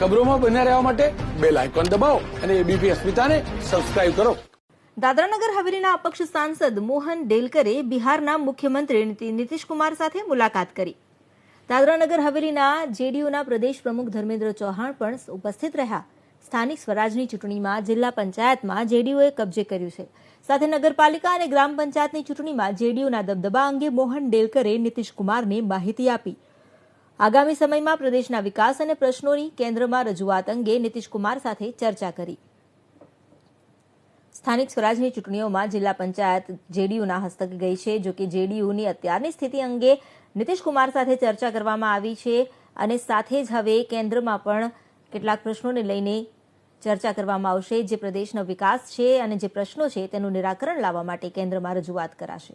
ખબરોમાં બન્યા રહેવા માટે બેલ આઇકોન દબાવો અને એબીપી અસ્મિતાને સબસ્ક્રાઇબ કરો. દાદરાનગર હવેલીના અપક્ષ સાંસદ મોહન ડેલકરે બિહારના મુખ્યમંત્રી નીતિશ કુમાર સાથે મુલાકાત કરી. દાદરાનગર હવેલીના જેડીયુના પ્રદેશ પ્રમુખ ધર્મેન્દ્ર ચૌહાણ પણ ઉપસ્થિત રહ્યા. સ્થાનિક સ્વરાજની ચૂંટણીમાં જિલ્લા પંચાયતમાં જેડીયુએ કબજે કર્યું છે. સાથે નગરપાલિકા અને ગ્રામ પંચાયતની ચૂંટણીમાં જેડીયુના દબદબા અંગે મોહન ડેલકરે નીતિશ કુમારને માહિતી આપી. આગામી સમયમાં પ્રદેશના વિકાસ અને પ્રશ્નોની કેન્દ્રમાં રજૂઆત અંગે નીતિશ કુમાર સાથે ચર્ચા કરી. સ્થાનિક સ્વરાજની ચૂંટણીઓમાં જિલ્લા પંચાયત જેડીયુના હસ્તકે ગઈ છે. જોકે જેડીયુની અત્યારની સ્થિતિ અંગે નીતિશ કુમાર સાથે ચર્ચા કરવામાં આવી છે અને સાથે જ હવે કેન્દ્રમાં પણ કેટલાક પ્રશ્નોને લઈને ચર્ચા કરવામાં આવશે. જે પ્રદેશનો વિકાસ છે અને જે પ્રશ્નો છે તેનું નિરાકરણ લાવવા માટે કેન્દ્રમાં રજૂઆત કરાશે.